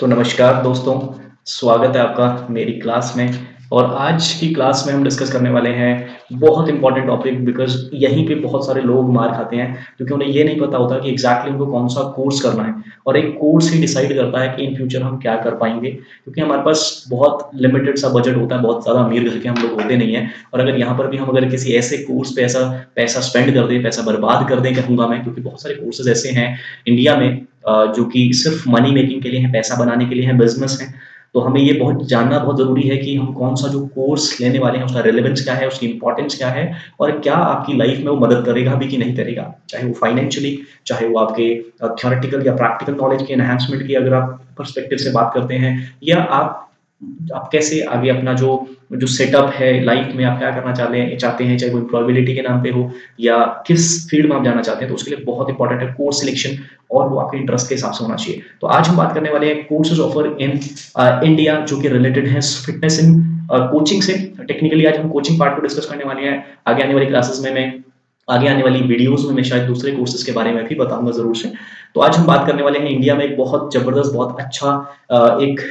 तो नमस्कार दोस्तों, स्वागत है आपका मेरी क्लास में। और आज की क्लास में हम डिस्कस करने वाले हैं बहुत इंपॉर्टेंट टॉपिक बिकॉज़ यहीं पे बहुत सारे लोग मार खाते हैं क्योंकि उन्हें ये नहीं पता होता कि एग्ज़ैक्टली उनको कौन-सा कोर्स करना है। और एक कोर्स ही डिसाइड करता है कि इन फ्यूचर हम क्या कर पाएँगे, क्योंकि हमारे पास बहुत लिमिटेड सा बजट होता है, बहुत ज़्यादा अमीर घर के हम लोग होते नहीं हैं। और अगर यहाँ पर भी हम अगर किसी ऐसे कोर्स पे ऐसा पैसा स्पेंड कर दें, पैसा बर्बाद कर दें कहूँगा मैं, क्योंकि बहुत सारे कोर्सेज़ ऐसे हैं इंडिया में जो कि सिर्फ मनी मेकिंग के लिए हैं, पैसा बनाने के लिए हैं, बिज़नेस हैं। तो हमें ये बहुत जानना बहुत ज़रूरी है कि हम कौन-सा जो कोर्स लेने वाले हैं, उसका रेलेवेंस क्या है, उसकी इम्पोर्टेंस क्या है और क्या आपकी लाइफ में वो मदद करेगा भी कि नहीं करेगा। चाहे वो फाइनेंशियली, चाहे वो आपके थ्योरेटिकल या प्रैक्टिकल नॉलेज के एनहांसमेंट की अगर आप पर्सपेक्टिव से बात करते हैं, या आप कैसे आगे अपना जो जो सेटअप है लाइफ में, आप क्या करना चाहते हैं, चाहे वो एम्प्लॉयबिलिटी के नाम पे हो या किस फील्ड में आप जाना चाहते हैं, तो उसके लिए बहुत इंपॉर्टेंट है कोर्स सिलेक्शन, और वो आपके इंटरेस्ट के हिसाब से होना चाहिए। तो आज हम बात करने वाले हैं कोर्सेज ऑफर इन इंडिया जो कि रिलेटेड है फिटनेस इन कोचिंग से। टेक्निकली आज हम कोचिंग पार्ट को डिस्कस करने वाले हैं। आगे आने वाली क्लासेस में मैं आगे आने वाली वीडियोस में मैं शायद दूसरे कोर्सेज के बारे में भी बताऊंगा ज़रूर से। तो आज हम बात करने वाले हैं इंडिया में एक बहुत ज़बरदस्त, बहुत अच्छा एक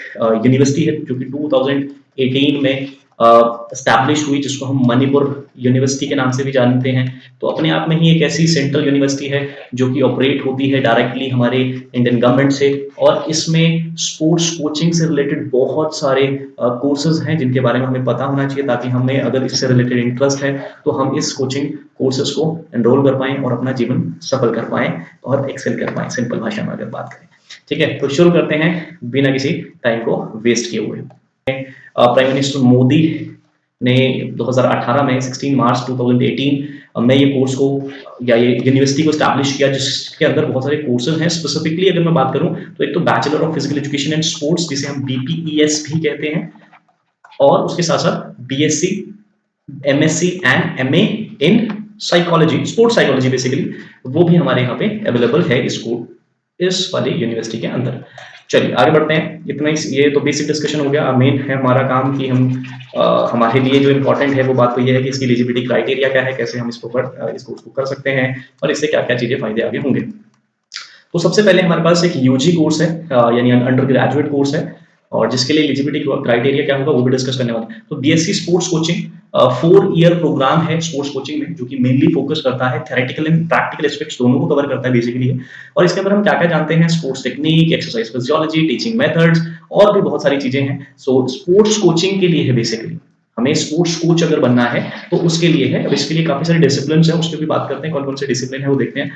यूनिवर्सिटी है जो कि 2018 में एस्टैब्लिश हुई, जिसको हम मणिपुर यूनिवर्सिटी के नाम से भी जानते हैं। तो अपने आप में ही एक ऐसी सेंट्रल यूनिवर्सिटी है जो कि ऑपरेट होती है डायरेक्टली हमारे इंडियन गवर्नमेंट से, और इसमें स्पोर्ट्स कोचिंग से रिलेटेड बहुत सारे कोर्सेज हैं जिनके बारे में हमें पता होना चाहिए, ताकि हमें अगर इससे रिलेटेड इंटरेस्ट है तो हम इस कोचिंग कोर्सेज को एनरोल कर पाएँ और अपना जीवन सफल कर पाएँ और एक्सेल कर पाएँ, सिंपल भाषा में अगर बात करें। ठीक है, तो शुरू करते हैं बिना किसी टाइम को वेस्ट किए हुए। प्राइम मिनिस्टर मोदी ने 2018 में 16 मार्च 2018 में ये कोर्स को या ये यूनिवर्सिटी को स्टैब्लिश किया, जिसके अंदर बहुत सारे कोर्सेज हैं। स्पेसिफिकली अगर मैं बात करूं तो एक तो bachelor of physical education and sports, जिसे हम बीपीईएस भी कहते हैं, और उसके साथ साथ BSc, MSc and MA in psychology, sports psychology basically, वो भी हमारे यहाँ पे अवेलेबल है इस वाली यूनिवर्सिटी के अंदर। चलिए आगे बढ़ते हैं। इतना ही, ये तो बेसिक डिस्कशन हो गया। मेन है हमारा काम कि हम हमारे लिए जो इम्पोर्टेंट है वो बात तो ये है कि इसकी एलिजिबिलिटी क्राइटेरिया क्या है, कैसे हम इसको कर सकते हैं और इससे क्या क्या चीजें फायदे आगे होंगे। तो सबसे पहले हमारे पास एक यूजी कोर्स है, यानी अंडर ग्रेजुएट कोर्स है, और जिसके लिए एलिजिबिलिटी क्राइटेरिया क्या होगा वो भी डिस्कस करने वाले हैं। तो BSc sports coaching 4 year programme है स्पोर्ट्स कोचिंग में, जो कि मेनली फोकस करता है थेरेटिकल एंड प्रैक्टिकल एस्पेक्ट्स दोनों को कवर करता है बेसिकली। और इसके अंदर हम क्या क्या जानते हैं, sports technique, exercise physiology, teaching methods और भी बहुत सारी चीजें हैं। सो स्पोर्ट्स कोचिंग के लिए है बेसिकली, हमें स्पोर्ट्स कोच अगर बनना है तो उसके लिए है। अब इसके लिए काफी सारे डिसिप्लिन है, उसके भी बात करते हैं, कौन कौन से डिसिप्लिन है वो देखते हैं।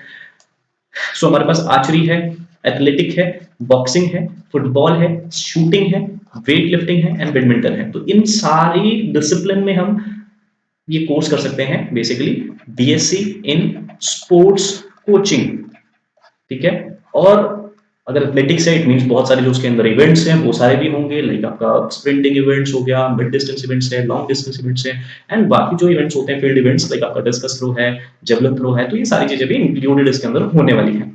सो हमारे पास आर्चरी है, एथलेटिक है, बॉक्सिंग है, फुटबॉल है, शूटिंग है, वेट लिफ्टिंग है एंड बैडमिंटन है। तो इन सारी डिसिप्लिन में हम ये कोर्स कर सकते हैं basically, BSc in sports coaching. ठीक है, और अगर एथलेटिक्स है, इट मींस बहुत सारे जो उसके अंदर इवेंट्स हैं वो सारे भी होंगे, लाइक आपका स्प्रिंटिंग इवेंट्स हो गया, मिड डिस्टेंस इवेंट्स है, लॉन्ग डिस्टेंस इवेंट्स है, एंड बाकी जो इवेंट्स होते हैं फील्ड इवेंट्स, लाइक आपका डिस्कस थ्रो है, जेवलिन थ्रो है, तो ये सारी चीजें भी इंक्लूडेड इसके अंदर होने वाली हैं।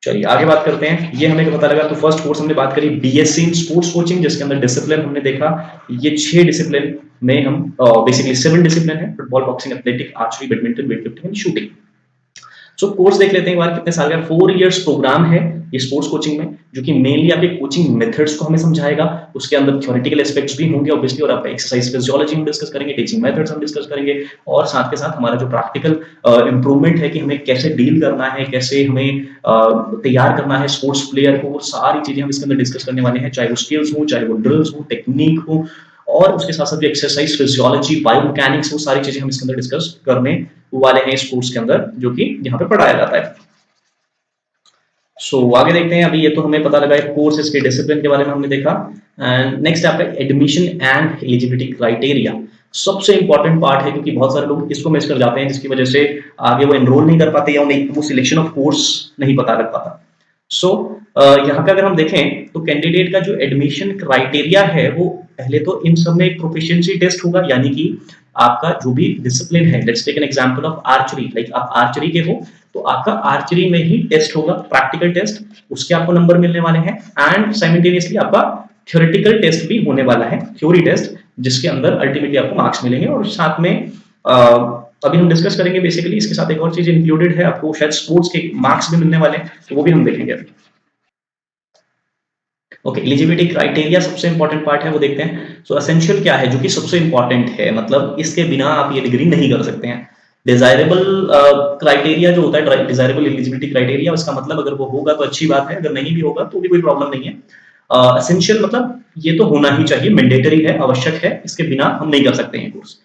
चलिए आगे बात करते हैं। ये हमें पता लगा, तो फर्स्ट कोर्स हमने बात करी बीएससी इन स्पोर्ट्स कोचिंग, जिसके अंदर डिसिप्लिन हमने देखा, ये 6 डिसिप्लिन में हम बेसिकली 7 डिसिप्लिन है, football, boxing, athletic, archery, badminton, weight lifting and shooting. So course देख लेते हैं एक बार कितने साल का। 4 इयर्स प्रोग्राम है ये स्पोर्ट्स कोचिंग में, जो कि मेनली आपके कोचिंग मेथड्स को हमें समझाएगा। उसके अंदर थ्योरेटिकल एस्पेक्ट्स भी होंगे ऑब्वियसली, और आप एक्सरसाइज फिजियोलॉजी हम डिस्कस करेंगे, टीचिंग मेथड्स हम डिस्कस करेंगे, और साथ के साथ हमारा जो प्रैक्टिकल इंप्रूवमेंट है कि हमें कैसे डील करना है, कैसे हमें तैयार करना है स्पोर्ट्स प्लेयर को, वो सारी चीजें हम इसके अंदर डिस्कस करने वाले हैं, चाहे वो स्किल्स हो, चाहे वो ड्रिल्स हो, टेक्निक हो, और उसके साथ साथ जो एक्सरसाइज फिजियोलॉजी, बायोमैकेनिक्स, वो सारी चीजें हम इसके अंदर डिस्कस करने वाले हैं इस कोर्स के अंदर, जो कि यहाँ पे पढ़ाया जाता है। आगे देखते हैं। अभी ये तो हमें पता लगा कोर्स, इसके डिसिप्लिन के बारे में हमने देखा। एंड नेक्स्ट आपका एडमिशन एंड एलिजिबिलिटी क्राइटेरिया, सबसे इंपॉर्टेंट पार्ट है, क्योंकि बहुत सारे लोग इसको मिस कर जाते हैं, जिसकी वजह से आगे वो एनरोल नहीं कर पाते या उन्हें वो सिलेक्शन ऑफ कोर्स नहीं पता लग पाता। यहाँ पे अगर हम देखें तो कैंडिडेट का जो एडमिशन क्राइटेरिया है, वो पहले तो इन सब में एक प्रोफिशिएंसी टेस्ट होगा, यानी कि आपका जो भी डिसिप्लिन है, let's take an example of archery, like आप आर्चरी के हो तो आपका आर्चरी में ही टेस्ट होगा, प्रैक्टिकल टेस्ट, उसके आपको नंबर मिलने वाले हैं, एंड साइमल्टेनियसली आपका थ्योरेटिकल टेस्ट भी होने वाला है, थ्योरी टेस्ट, जिसके अंदर अल्टीमेटली आपको मार्क्स मिलेंगे। और साथ में अभी हम डिस्कस करेंगे बेसिकली, इसके साथ एक और चीज इंक्लूडेड है, आपको शायद स्पोर्ट्स के मार्क्स भी मिलने वाले हैं, तो वो भी हम देखेंगे अभी। ओके, एलिजिबिलिटी क्राइटेरिया सबसे इंपॉर्टेंट पार्ट है, वो देखते हैं। सो एसेंशियल क्या है, जो कि सबसे इंपॉर्टेंट है, मतलब इसके बिना आप ये डिग्री नहीं कर सकते हैं। डिजायरेबल क्राइटेरिया जो होता है, डिजायरेबल एलिजिबिलिटी क्राइटेरिया, उसका मतलब अगर वो होगा तो अच्छी बात है, अगर नहीं भी होगा तो भी कोई प्रॉब्लम नहीं है। एसेंशियल मतलब ये तो होना ही चाहिए, मैंडेटरी है, आवश्यक है, इसके बिना हम नहीं कर सकते हैं कोर्स।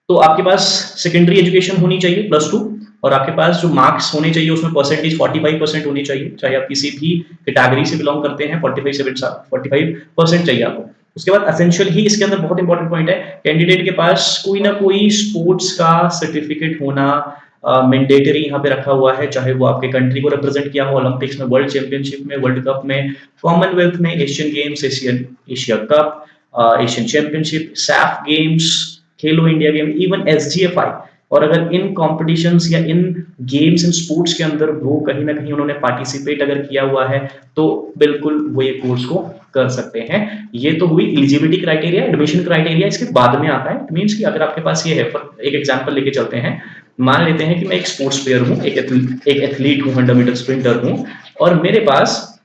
तो आपके पास सेकेंडरी एजुकेशन होनी चाहिए +2, और आपके पास जो मार्क्स होने चाहिए उसमें परसेंटेज 45% होनी चाहिए, चाहे आप किसी भी कैटेगरी से बिलोंग करते हैं। 45% चाहिए आपको। उसके बाद एसेंशियल ही इसके अंदर बहुत इंपॉर्टेंट पॉइंट है, कैंडिडेट के पास कोई ना कोई स्पोर्ट्स का सर्टिफिकेट होना मैंडेटरी यहाँ पे रखा हुआ है, चाहे वो आपके कंट्री को रिप्रेजेंट किया हो ओलंपिक्स में, वर्ल्ड चैंपियनशिप में, वर्ल्ड कप में, कॉमनवेल्थ में, Asian games, Asia cup, Asian championship, SAF games, खेलो इंडिया गेम, इवन एसजीएफआई। और अगर इन कॉम्पिटिशन्स या इन गेम्स इन स्पोर्ट्स के अंदर वो कहीं ना कहीं उन्होंने पार्टिसिपेट अगर किया हुआ है, तो बिल्कुल वो ये कोर्स को कर सकते हैं। ये तो हुई एलिजिबिलिटी क्राइटेरिया। एडमिशन क्राइटेरिया इसके बाद में आता है। इट मीन्स कि अगर आपके पास ये है, एक एग्जांपल लेके चलते हैं। मान लेते हैं कि मैं एक स्पोर्ट्स प्लेयर हूँ, एक एथलीट हूँ, 100 मीटर स्प्रिंटर हूँ, और मेरे पास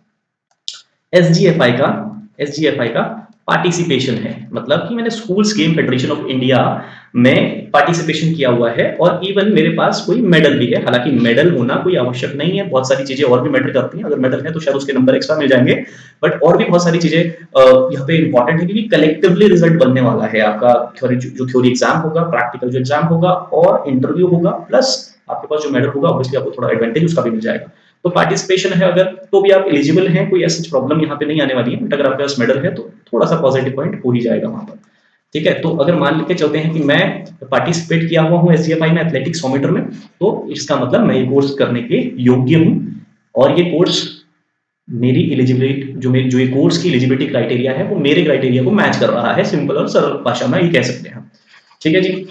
एसजीएफआई का पार्टिसिपेशन है, मतलब कि मैंने schools game federation of India में पार्टिसिपेशन किया हुआ है, और इवन मेरे पास कोई मेडल भी है। हालांकि मेडल होना कोई आवश्यक नहीं है, बहुत सारी चीजें और भी मैटर करती हैं। अगर मेडल है तो शायद उसके नंबर एक्स्ट्रा मिल जाएंगे, बट और भी बहुत सारी चीजें यहाँ पे इंपॉर्टेंट है, क्योंकि कलेक्टिवली रिजल्ट बनने वाला है आपका। जो थ्योरी एग्जाम होगा, प्रैक्टिकल जो एग्जाम होगा, और इंटरव्यू होगा, प्लस आपके पास जो मेडल होगा, ऑब्वियसली आपको थोड़ा एडवांटेज उसका भी मिल जाएगा। तो पार्टिसिपेशन है अगर, तो भी आप एलिजिबल हैं, कोई ऐसी प्रॉब्लम यहाँ पे नहीं आने वाली है। बट अगर आपके पास मेडल है तो थोड़ा सा पॉजिटिव पॉइंट हो ही जाएगा वहां पर। ठीक है, तो अगर मान लेके चलते हैं कि मैं पार्टिसिपेट किया हुआ हूँ एसजीएफआई में, एथलेटिक्स 100 मीटर में, तो इसका मतलब मैं ये कोर्स करने के योग्य हूँ, और ये कोर्स मेरी एलिजिबिलिटी, जो ये कोर्स की एलिजिबिलिटी क्राइटेरिया है, वो मेरे क्राइटेरिया को मैच कर रहा है। सिंपल और सरल भाषा में ये कह सकते हैं। ठीक है जी।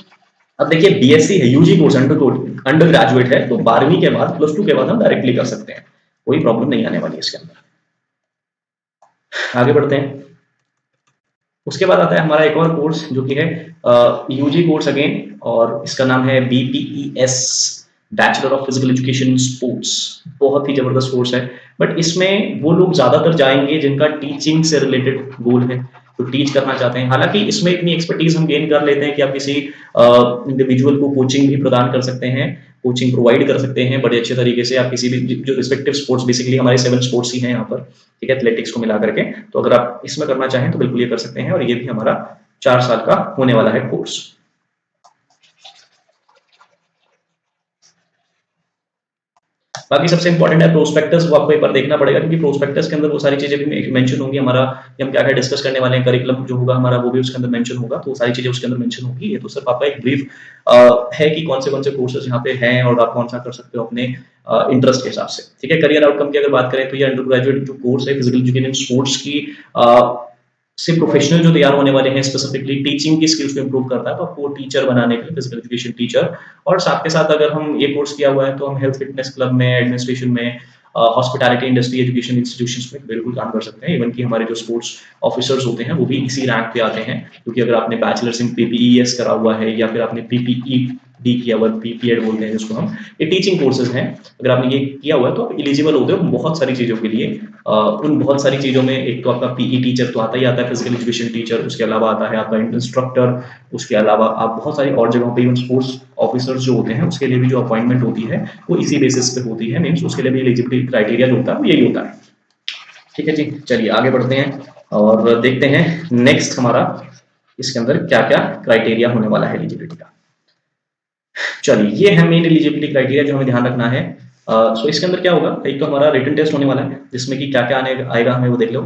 अब देखिए, बीएससी है, यूजी कोर्स, अंडर ग्रेजुएट है, तो 12वीं के बाद, +2 के बाद हम डायरेक्टली कर सकते हैं, कोई प्रॉब्लम नहीं आने वाली इसके अंदर। आगे बढ़ते हैं। उसके बाद आता है हमारा एक और कोर्स, जो कि है यूजी कोर्स अगेन, और इसका नाम है BPES, bachelor of physical education sports. बहुत ही जबरदस्त कोर्स है, बट इसमें वो लोग ज्यादातर जाएंगे जिनका टीचिंग से रिलेटेड गोल है, तो टीच करना चाहते हैं। हालांकि इसमें इतनी एक्सपर्टीज हम गेन कर लेते हैं कि आप किसी इंडिविजुअल को कोचिंग भी प्रदान कर सकते हैं, कोचिंग प्रोवाइड कर सकते हैं बड़े अच्छे तरीके से। आप किसी भी जो रिस्पेक्टिव स्पोर्ट्स, बेसिकली हमारे 7 स्पोर्ट्स ही हैं यहाँ पर, ठीक है, एथलेटिक्स को मिला करके। तो अगर आप इसमें करना चाहें तो बिल्कुल ये कर सकते हैं, और ये भी हमारा 4 साल का होने वाला है कोर्स। बाकी सबसे इंपॉर्टेंट है प्रोस्पेक्टस, वो आपको एक बार देखना पड़ेगा, क्योंकि प्रोस्पेक्टस के अंदर वो सारी चीजें भी मेंशन होंगी हमारा, कि हम क्या क्या डिस्कस करने वाले हैं, करिकुलम जो होगा हमारा वो भी उसके अंदर मेंशन होगा, तो वो सारी चीजें उसके अंदर मेंशन होगी। ये तो सिर्फ आपका एक ब्रीफ है कि कौन से कोर्सेज यहाँ पे हैं, और आप कौन सा कर सकते हो अपने इंटरेस्ट के हिसाब से। ठीक है, करियर आउटकम की अगर बात करें तो ये अंडर ग्रेजुएट जो कोर्स है फिजिकल एजुकेशन स्पोर्ट्स की से प्रोफेशनल जो तैयार होने वाले हैं, स्पेसिफिकली टीचिंग की स्किल्स को इंप्रूव करता है, तो आपको टीचर बनाने के लिए फिजिकल एजुकेशन टीचर। और साथ के साथ अगर हम ये कोर्स किया हुआ है तो हम हेल्थ फिटनेस क्लब में, एडमिनिस्ट्रेशन में, हॉस्पिटैलिटी इंडस्ट्री, एजुकेशन इंस्टीट्यूशंस में बिल्कुल काम कर सकते हैं। इवन कि हमारे जो स्पोर्ट्स ऑफिसर्स होते हैं वो भी इसी रैंक पे आते हैं, क्योंकि अगर आपने बैचलर्स इन पीपीईएस करा हुआ है, या फिर आपने पीपीई डी किया हुआ है, पीपीएड बोलते हैं जिसको हम, ये टीचिंग कोर्सेज हैं। अगर आपने ये किया हुआ है तो आप एलिजिबल होते हो बहुत सारी चीजों के लिए। उन बहुत सारी चीजों में एक तो आपका पीई टीचर तो आता ही आता है, फिजिकल एजुकेशन टीचर, उसके अलावा आता है आपका इंस्ट्रक्टर, उसके अलावा आप बहुत सारी और जगहों पे इवन स्पोर्ट्स ऑफिसर्स जो होते हैं उसके लिए भी जो अपॉइंटमेंट होती है वो इसी बेसिस पे होती है। मीन्स उसके लिए भी एलिजिबिलिटी क्राइटेरिया जो होता है वो यही होता है। ठीक है जी, चलिए आगे बढ़ते हैं और देखते हैं नेक्स्ट हमारा इसके अंदर क्या क्या क्राइटेरिया होने वाला है एलिजिबिलिटी का। चलिए, ये है मेन एलिजिबिलिटी क्राइटेरिया जो हमें ध्यान रखना है। सो इसके अंदर क्या होगा, एक तो हमारा रिटन टेस्ट होने वाला है, जिसमें कि क्या क्या आएगा हमें वो देख लो।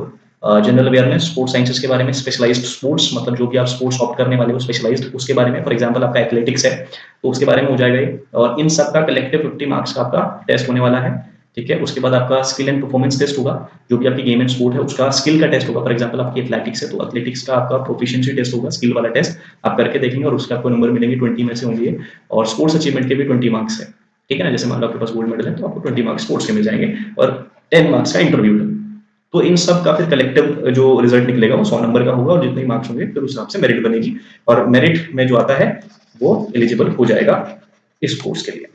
जनरल अवेयरनेस, स्पोर्ट्स साइंसेस के बारे में, स्पेशलाइज्ड स्पोर्ट्स, मतलब जो भी आप स्पोर्ट्स ऑप्ट करने वाले हो स्पेशलाइज्ड उसके बारे में। फॉर एग्जांपल आपका एथलेटिक्स है तो उसके बारे में हो जाएगा ये, और इन सब का कलेक्टिव 50 मार्क्स का आपका टेस्ट होने वाला है। ठीक है, उसके बाद आपका स्किल एंड परफॉर्मेंस टेस्ट होगा, जो भी आपकी गेम एंड स्पोर्ट है उसका स्किल का टेस्ट होगा। फॉर एग्जांपल आपकी एथलेटिक्स है तो एथलेटिक्स का आपका प्रोफिशिएंसी टेस्ट होगा, स्किल वाला टेस्ट आप करके देखेंगे, और उसका आपको नंबर मिलेंगे 20 में से होंगे। और स्पोर्ट्स अचीवमेंट के भी 20 मार्क्स है। ठीक है ना, जैसे मान लो आपके पास गोल्ड मेडल है तो आपको 20 मार्क्स स्पोर्ट्स के मिल जाएंगे, और 10 मार्क्स का इंटरव्यू है। तो इन सब का फिर कलेक्टिव जो रिजल्ट निकलेगा वो 100 नंबर का होगा, और जितने मार्क्स होंगे फिर उस हिसाब से मेरिट बनेगी, और मेरिट में जो आता है वो एलिजिबल हो जाएगा इस कोर्स के लिए।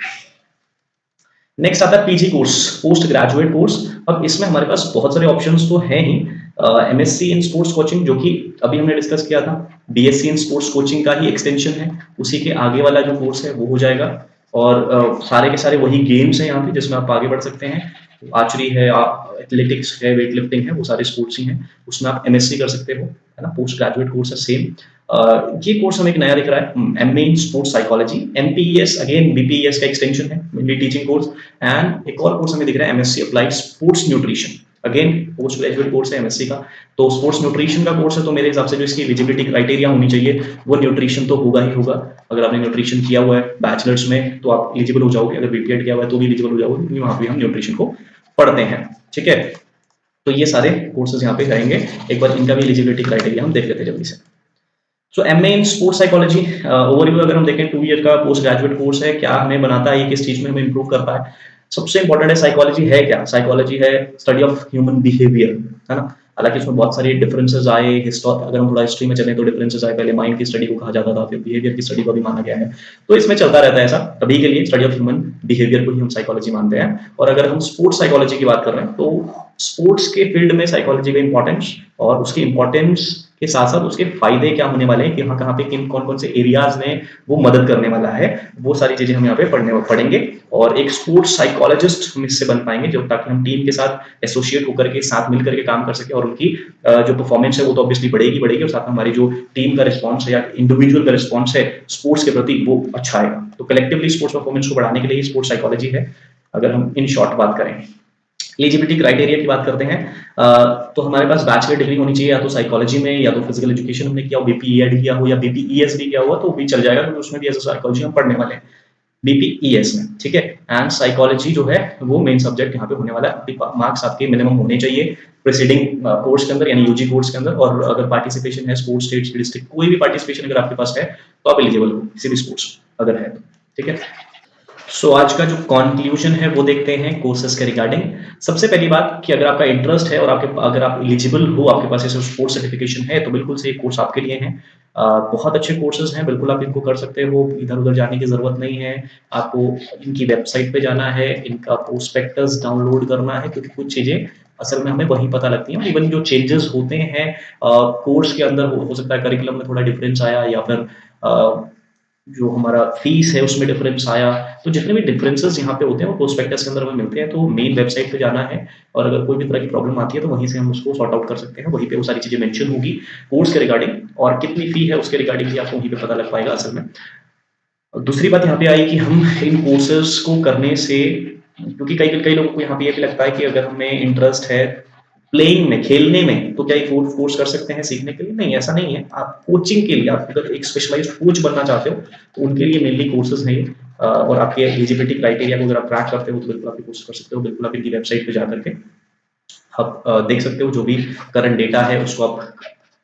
नेक्स्ट आता है PG course, post graduate course. अब इसमें हमारे पास बहुत सारे ऑप्शंस तो हैं ही। एमएससी इन स्पोर्ट्स कोचिंग, जो कि अभी हमने डिस्कस किया था, बीएससी इन स्पोर्ट्स कोचिंग का ही एक्सटेंशन है, उसी के आगे वाला जो कोर्स है वो हो जाएगा। और सारे के सारे वही गेम्स हैं यहाँ पे जिसमें आप आगे बढ़ सकते हैं। आर्चरी है, एथलेटिक्स है, वेट लिफ्टिंग है, वो सारे स्पोर्ट्स ही हैं, उसमें आप एमएससी कर सकते हो, है ना। पोस्ट ग्रेजुएट कोर्स है सेम। ये कोर्स हमें एक नया दिख रहा है, MA in sports psychology, MPES, again BPES का एक्सटेंशन है, मेनली टीचिंग कोर्स। एंड एक और कोर्स हमें दिख रहा है MSc applied sports nutrition, again post graduate course है एमएससी का। तो स्पोर्ट्स न्यूट्रिशन का कोर्स है, तो मेरे हिसाब से जो इसकी एलिजिबिलिटी क्राइटेरिया होनी चाहिए वो न्यूट्रिशन तो होगा ही होगा। अगर आपने न्यूट्रिशन किया हुआ है बैचलर्स में तो आप एलिजिबल हो जाओगे, अगर बीपीएड किया हुआ है तो भी एलिजिबल हो जाओगे, क्योंकि वहां पे हम न्यूट्रिशन को पढ़ते हैं, ठीक है। तो ये सारे कोर्सेज यहाँ पे रहेंगे, एक बार इनका भी एलिजिबिलिटी क्राइटेरिया हम देख लेते हैं जल्दी से। So MA in sports psychology overview अगर हम देखें, 2 ईयर का पोस्ट ग्रेजुएट कोर्स है। क्या हमें बनाता है, ये किस चीज में हमें इंप्रूव करता है? सबसे इंपॉर्टेंट है साइकोलॉजी है क्या? साइकोलॉजी है स्टडी ऑफ ह्यूमन बिहेवियर, है ना। हालांकि इसमें बहुत सारी डिफरेंसेस आए, अगर हम थोड़ा हिस्ट्री में चलें तो डिफरेंसेस आए, पहले माइंड की स्टडी को कहा जाता था, फिर बिहेवियर की स्टडी को भी माना गया है। तो इसमें चलता रहता है ऐसा, अभी के लिए स्टडी ऑफ ह्यूमन बिहेवियर को ही हम साइकोलॉजी मानते हैं। और अगर हम स्पोर्ट्स साइकोलॉजी की बात कर रहे हैं तो स्पोर्ट्स के फील्ड में साइकोलॉजी का इंपॉर्टेंस, और उसकी इंपॉर्टेंस के साथ साथ उसके फायदे क्या होने वाले हैं, कि कहाँ पे किन कौन कौन से एरियाज में वो मदद करने वाला है, वो सारी चीजें हम यहाँ पे पढ़ेंगे। और एक स्पोर्ट्स साइकोलॉजिस्ट हम इससे बन पाएंगे, जो ताकि हम टीम के साथ एसोसिएट होकर के साथ मिलकर के काम कर सके, और उनकी जो परफॉर्मेंस है वो तो ऑब्वियसली बढ़ेगी बढ़ेगी, और साथ में हमारी जो टीम का रिस्पॉन्स है या इंडिविजुअल का रिस्पॉन्स है स्पोर्ट्स के प्रति वो अच्छा आएगा। तो कलेक्टिवली स्पोर्ट्स परफॉर्मेंस को बढ़ाने के लिए स्पोर्ट्स साइकोलॉजी है, अगर हम इन शॉर्ट बात करें। एलिजिबिलिटी क्राइटेरिया की बात करते हैं, तो हमारे पास बैचलर डिग्री होनी चाहिए, या तो साइकोलॉजी में, या तो फिजिकल एजुकेशन हमने किया हो, बीपीईएड किया हो, या बीपीईएस भी किया हुआ तो भी चल जाएगा, क्योंकि उसमें भी एज अ साइकोलॉजी हम पढ़ने वाले हैं बीपीईएस में, ठीक है। एंड साइकोलॉजी जो है वो मेन सब्जेक्ट यहाँ पे होने वाला है। मार्क्स आपके मिनिमम होने चाहिए प्रीसीडिंग कोर्स के अंदर, यानी यूजी कोर्स के अंदर। और अगर पार्टिसिपेशन है स्पोर्ट्स, स्टेट, डिस्ट्रिक्ट, कोई भी पार्टिसिपेशन अगर आपके पास है तो आप एलिजिबल हो किसी भी स्पोर्ट्स अगर है तो, ठीक है। सो आज का जो कंक्लूजन है वो देखते हैं कोर्सेज के रिगार्डिंग। सबसे पहली बात कि अगर आपका इंटरेस्ट है और अगर आप एलिजिबल हो, आपके पास ऐसे स्पोर्ट्स सर्टिफिकेशन है, तो बिल्कुल से ये कोर्स आपके लिए है। बहुत अच्छे कोर्सेज हैं, बिल्कुल आप इनको कर सकते हो, इधर उधर जाने की जरूरत नहीं है। आपको इनकी वेबसाइट पे जाना है, इनका प्रोस्पेक्टस डाउनलोड करना है, क्योंकि कुछ चीजें असल में हमें वहीं पता लगती हैं। इवन जो चेंजेस होते हैं कोर्स के अंदर, हो सकता है करिकुलम में थोड़ा डिफरेंस आया, या फिर जो हमारा फीस है उसमें डिफरेंस आया, तो जितने भी डिफरेंसेस यहाँ पे होते हैं वो प्रोस्पेक्टस के अंदर हमें मिलते हैं। तो मेन वेबसाइट पे जाना है, और अगर कोई भी तरह की प्रॉब्लम आती है तो वहीं से हम उसको सॉर्ट आउट कर सकते हैं, वहीं पे वो सारी चीजें मेंशन होगी कोर्स के रिगार्डिंग, और कितनी फी है उसके रिगार्डिंग भी आपको वहीं पे पता लग पाएगा असल में। और दूसरी बात यहाँ पे आई कि हम इन कोर्सेज को करने से, क्योंकि कई कई लोगों को यहाँ पे ये भी लगता है कि अगर हमें इंटरेस्ट है प्लेइंग में, खेलने में, तो क्या ये कोर्स कर सकते हैं सीखने के लिए? नहीं, ऐसा नहीं है। आप कोचिंग के लिए, आप अगर एक स्पेशलाइज्ड कोच बनना चाहते हो तो उनके लिए मेनली कोर्सेज है ये। और आपके एलिजिबिलिटी क्राइटेरिया को अगर आप ट्रैक करते हो तो बिल्कुल आप ये कोर्स कर सकते हो। बिल्कुल आप इनकी वेबसाइट पे जा करके आप देख सकते हो, जो भी करंट डेटा है उसको आप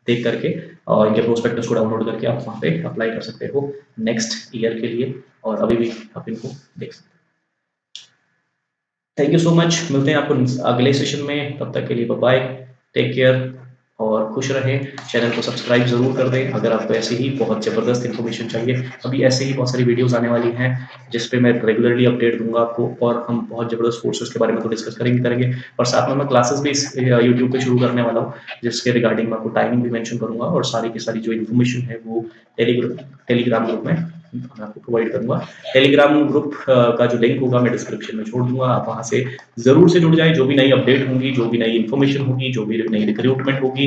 देख करके, और इनके प्रोस्पेक्टस को डाउनलोड करके आप वहाँ पे अप्लाई कर सकते हो नेक्स्ट ईयर के लिए, और अभी भी आप इनको देख सकते हो। थैंक यू सो मच, मिलते हैं आपको अगले सेशन में, तब तक के लिए बाय, टेक केयर और खुश रहें। चैनल को सब्सक्राइब जरूर कर दें अगर आपको ऐसे ही बहुत ज़बरदस्त इन्फॉर्मेशन चाहिए। अभी ऐसे ही बहुत सारी वीडियोस आने वाली हैं जिस पे मैं रेगुलरली अपडेट दूंगा आपको, और हम बहुत ज़बरदस्त कोर्सेज के बारे में तो डिस्कस करेंगे, और साथ में मैं क्लासेस भी यूट्यूब पे शुरू करने वाला हूँ, जिसके रिगार्डिंग मैं आपको टाइमिंग भी मेंशन करूंगा, और सारी की सारी जो इन्फॉर्मेशन है वो टेलीग्राम ग्रुप में मैं आपको प्रोवाइड करूंगा। टेलीग्राम ग्रुप का जो लिंक होगा मैं डिस्क्रिप्शन में छोड़ दूंगा, आप वहां से जरूर से जुड़ जाए। जो भी नई अपडेट होंगी, जो भी नई इन्फॉर्मेशन होगी, जो भी नई रिक्रूटमेंट होगी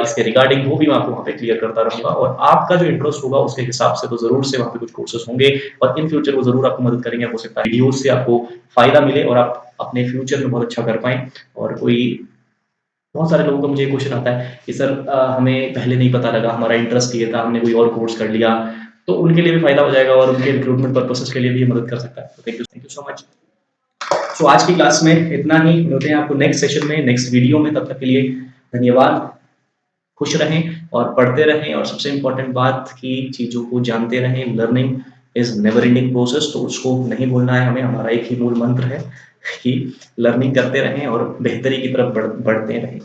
इसके रिगार्डिंग, वो भी मैं आपको वहाँ पे क्लियर करता रहूंगा, और आपका जो इंटरेस्ट होगा उसके हिसाब से तो जरूर से वहाँ पे कुछ कोर्सेज होंगे, और इन फ्यूचर वो जरूर आपको मदद करेंगे। हो सकता है वीडियोज से आपको फायदा मिले और आप अपने फ्यूचर में बहुत अच्छा कर पाए। और बहुत सारे लोगों का मुझे क्वेश्चन आता है कि सर हमें पहले नहीं पता लगा, हमारा इंटरेस्ट ये था, हमने कोई और कोर्स कर लिया, तो उनके लिए भी फायदा हो जाएगा, और उनके रिक्रूटमेंट पर्पसेस के लिए भी मदद कर सकता है। तो थैंक यू सो मच। तो आज की क्लास में इतना ही, मिलते हैं आपको नेक्स्ट सेशन में, नेक्स्ट वीडियो में, तब तक के लिए धन्यवाद। खुश रहें और पढ़ते रहें, और सबसे इंपॉर्टेंट बात कि चीजों को जानते रहें। Learning is never ending process, तो उसको नहीं भूलना है हमें। हमारा एक ही मूल मंत्र है कि लर्निंग करते रहें और बेहतरी की तरफ बढ़ते रहें।